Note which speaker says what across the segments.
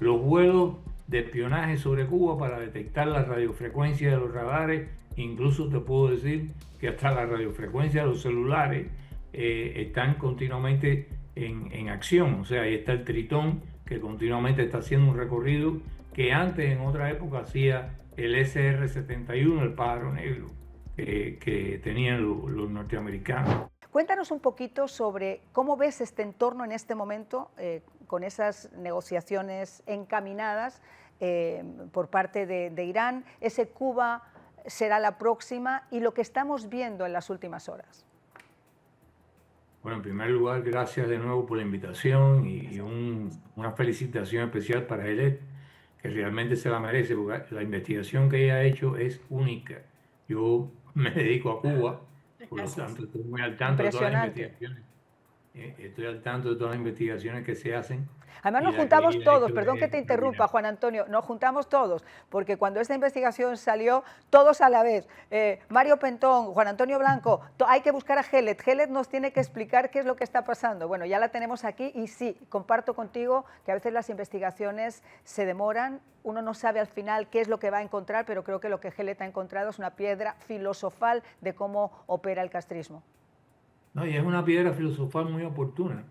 Speaker 1: los vuelos de espionaje sobre Cuba para detectar la radiofrecuencia de los radares. Incluso te puedo decir que hasta la radiofrecuencia de los celulares están continuamente en acción. O sea, ahí está el Tritón, que continuamente está haciendo un recorrido que antes, en otra época, hacía el SR-71, el pájaro negro, que tenían los norteamericanos.
Speaker 2: Cuéntanos un poquito sobre cómo ves este entorno en este momento, con esas negociaciones encaminadas por parte de Irán. Ese Cuba será la próxima y lo que estamos viendo en las últimas horas.
Speaker 1: Bueno, en primer lugar, gracias de nuevo por la invitación y una felicitación especial para Elet, que realmente se la merece, porque la investigación que ella ha hecho es única. Yo me dedico a Cuba, por lo tanto estoy muy al tanto de todas las investigaciones. Estoy al tanto de todas las investigaciones que se hacen.
Speaker 2: Además nos juntamos todos, perdón que te interrumpa, Juan Antonio, nos juntamos todos, porque cuando esta investigación salió, todos a la vez, Mario Pentón, Juan Antonio Blanco, hay que buscar a Gelet, Gelet nos tiene que explicar qué es lo que está pasando. Bueno, ya la tenemos aquí y sí, comparto contigo que a veces las investigaciones se demoran, uno no sabe al final qué es lo que va a encontrar, pero creo que lo que Gelet ha encontrado es una piedra filosofal de cómo opera el castrismo.
Speaker 1: No, y es una piedra filosofal muy oportuna.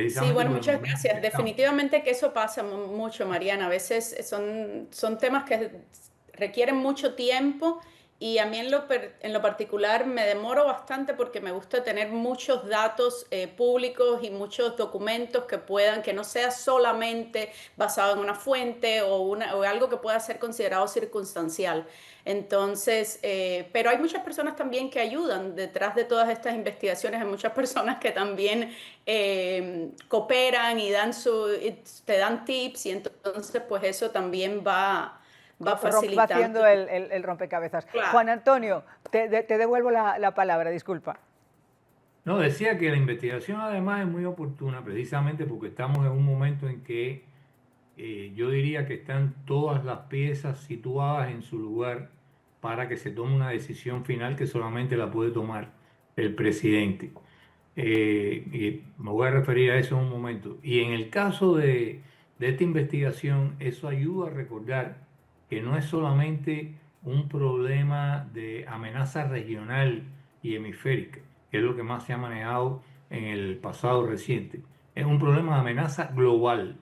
Speaker 3: Sí, bueno, muchas gracias. Definitivamente que eso pasa mucho, Mariana. A veces son temas que requieren mucho tiempo y a mí en lo particular me demoro bastante porque me gusta tener muchos datos públicos y muchos documentos que no sea solamente basado en una fuente o algo que pueda ser considerado circunstancial. Entonces, pero hay muchas personas también que ayudan detrás de todas estas investigaciones, hay muchas personas que también cooperan y te dan tips y entonces pues eso también va facilitando.
Speaker 2: Va haciendo el rompecabezas. Claro. Juan Antonio, te devuelvo la palabra, disculpa.
Speaker 1: No, decía que la investigación además es muy oportuna precisamente porque estamos en un momento en que yo diría que están todas las piezas situadas en su lugar para que se tome una decisión final que solamente la puede tomar el presidente. Y me voy a referir a eso en un momento. Y en el caso de esta investigación, eso ayuda a recordar que no es solamente un problema de amenaza regional y hemisférica, que es lo que más se ha manejado en el pasado reciente. Es un problema de amenaza global,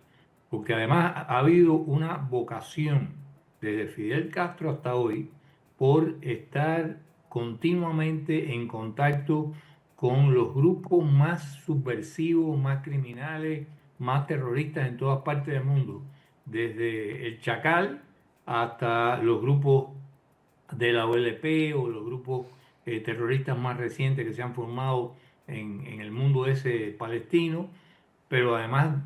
Speaker 1: porque además ha habido una vocación desde Fidel Castro hasta hoy por estar continuamente en contacto con los grupos más subversivos, más criminales, más terroristas en todas partes del mundo, desde el Chacal hasta los grupos de la OLP o los grupos terroristas más recientes que se han formado en el mundo ese palestino. Pero además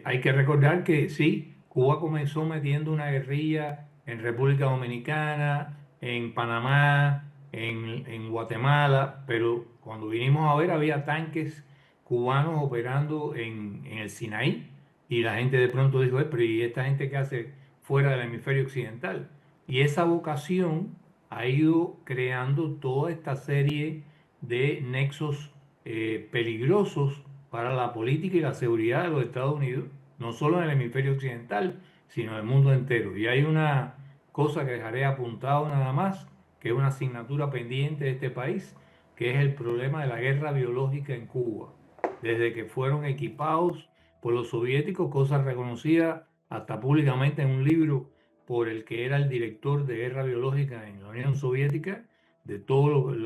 Speaker 1: hay que recordar que sí, Cuba comenzó metiendo una guerrilla en República Dominicana, en Panamá, en Guatemala, pero cuando vinimos a ver había tanques cubanos operando en el Sinaí y la gente de pronto dijo, pero ¿y esta gente qué hace fuera del hemisferio occidental? Y esa vocación ha ido creando toda esta serie de nexos peligrosos para la política y la seguridad de los Estados Unidos, no solo en el hemisferio occidental, sino en el mundo entero. Y hay una cosa que dejaré apuntado nada más, que es una asignatura pendiente de este país, que es el problema de la guerra biológica en Cuba. Desde que fueron equipados por los soviéticos, cosa reconocida hasta públicamente en un libro por el que era el director de guerra biológica en la Unión Soviética, de todas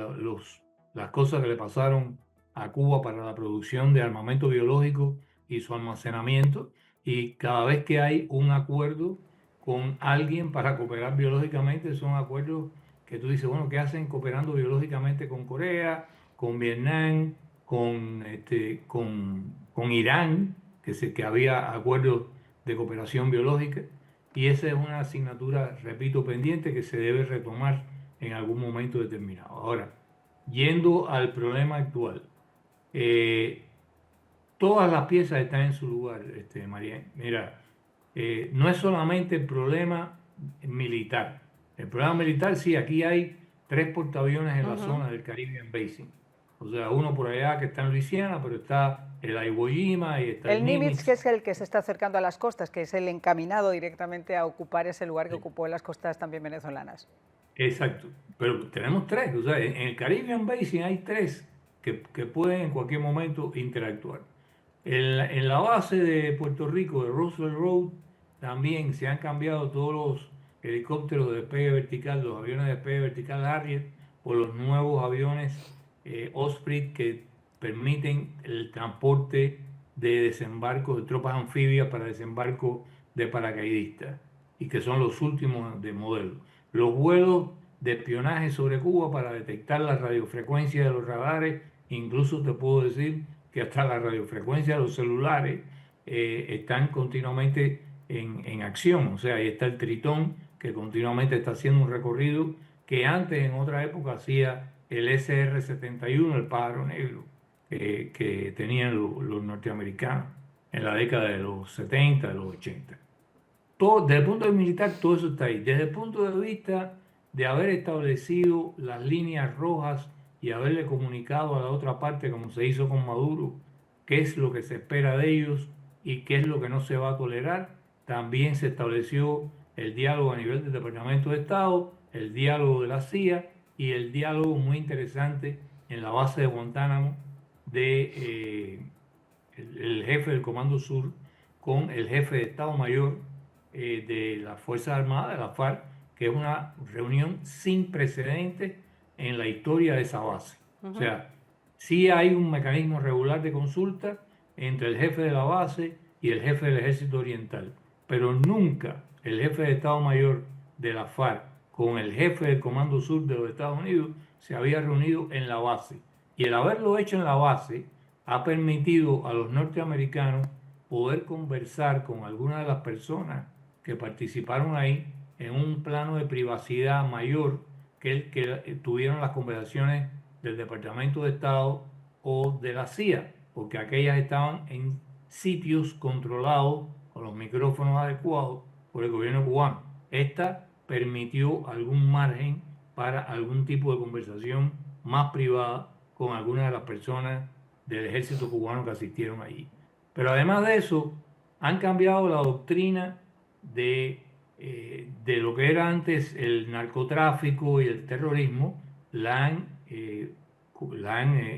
Speaker 1: las cosas que le pasaron a Cuba para la producción de armamento biológico y su almacenamiento, y cada vez que hay un acuerdo con alguien para cooperar biológicamente, son acuerdos que tú dices, bueno, ¿qué hacen cooperando biológicamente con Corea, con Vietnam, con Irán, que había acuerdos de cooperación biológica? Y esa es una asignatura, repito, pendiente que se debe retomar en algún momento determinado. Ahora, yendo al problema actual, todas las piezas están en su lugar, María. Mira, no es solamente el problema militar. El problema militar, sí, aquí hay 3 portaaviones en la zona del Caribbean Basin. O sea, uno por allá que está en Luisiana, pero está el Iwo Jima y está
Speaker 2: el Nimitz, que es el que se está acercando a las costas, que es el encaminado directamente a ocupar ese lugar que ocupó en las costas también venezolanas.
Speaker 1: Exacto, pero tenemos tres, o sea, en el Caribbean Basin hay tres que pueden en cualquier momento interactuar. En la base de Puerto Rico, de Roosevelt Road, también se han cambiado todos los helicópteros de despegue vertical, los aviones de despegue vertical Harrier, por los nuevos aviones Osprey que permiten el transporte de desembarco de tropas anfibias para desembarco de paracaidistas y que son los últimos de modelo. Los vuelos de espionaje sobre Cuba para detectar la radiofrecuencia de los radares, incluso te puedo decir que hasta la radiofrecuencia de los celulares están continuamente en acción. O sea, ahí está el Tritón que continuamente está haciendo un recorrido que antes en otra época hacía el SR-71, el pájaro negro, que tenían los norteamericanos en la década de los 70, de los 80. Todo, desde el punto de vista militar, todo eso está ahí. Desde el punto de vista de haber establecido las líneas rojas y haberle comunicado a la otra parte, como se hizo con Maduro, qué es lo que se espera de ellos y qué es lo que no se va a tolerar, también se estableció el diálogo a nivel del Departamento de Estado, el diálogo de la CIA y el diálogo muy interesante en la base de Guantánamo de el jefe del Comando Sur con el jefe de Estado Mayor de las Fuerzas Armadas, de la FARC, que es una reunión sin precedentes en la historia de esa base. O sea, sí hay un mecanismo regular de consulta entre el jefe de la base y el jefe del Ejército Oriental, pero nunca el jefe de Estado Mayor de la FARC con el jefe del Comando Sur de los Estados Unidos se había reunido en la base. Y el haberlo hecho en la base ha permitido a los norteamericanos poder conversar con algunas de las personas que participaron ahí en un plano de privacidad mayor que el que tuvieron las conversaciones del Departamento de Estado o de la CIA, porque aquellas estaban en sitios controlados con los micrófonos adecuados por el gobierno cubano. Esta permitió algún margen para algún tipo de conversación más privada con algunas de las personas del ejército cubano que asistieron allí. Pero además de eso, han cambiado la doctrina de lo que era antes el narcotráfico y el terrorismo, la han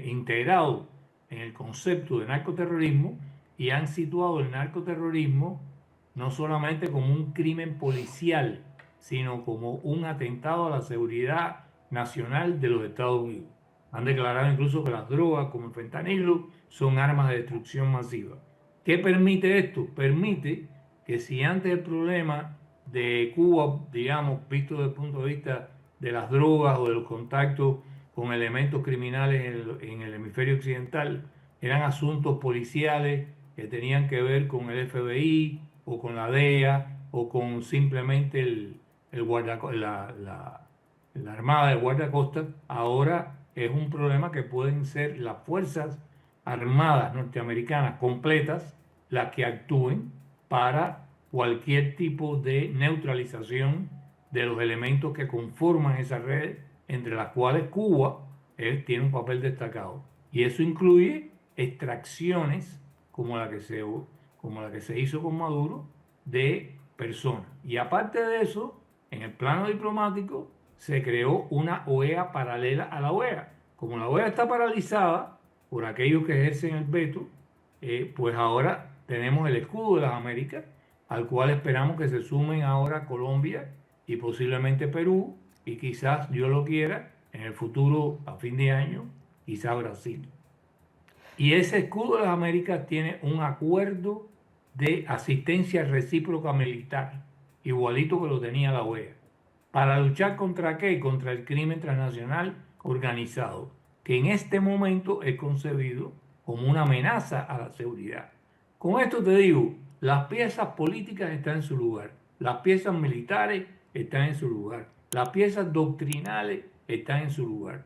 Speaker 1: integrado en el concepto de narcoterrorismo y han situado el narcoterrorismo no solamente como un crimen policial, sino como un atentado a la seguridad nacional de los Estados Unidos. Han declarado incluso que las drogas como el fentanilo son armas de destrucción masiva. ¿Qué permite esto? Permite que si antes el problema de Cuba, digamos, visto desde el punto de vista de las drogas o de los contactos con elementos criminales en el hemisferio occidental, eran asuntos policiales que tenían que ver con el FBI o con la DEA o con simplemente la Armada de Guardacosta, ahora es un problema que pueden ser las Fuerzas Armadas norteamericanas completas las que actúen para cualquier tipo de neutralización de los elementos que conforman esa red, entre las cuales Cuba tiene un papel destacado. Y eso incluye extracciones como la que se hizo con Maduro de personas. Y aparte de eso, en el plano diplomático se creó una OEA paralela a la OEA. Como la OEA está paralizada por aquellos que ejercen el veto, pues ahora tenemos el escudo de las Américas, al cual esperamos que se sumen ahora Colombia y posiblemente Perú, y quizás, Dios lo quiera, en el futuro, a fin de año, quizás Brasil. Y ese escudo de las Américas tiene un acuerdo de asistencia recíproca militar, igualito que lo tenía la OEA, para luchar contra ¿qué? Contra el crimen transnacional organizado, que en este momento es concebido como una amenaza a la seguridad. Con esto te digo, las piezas políticas están en su lugar, las piezas militares están en su lugar, las piezas doctrinales están en su lugar.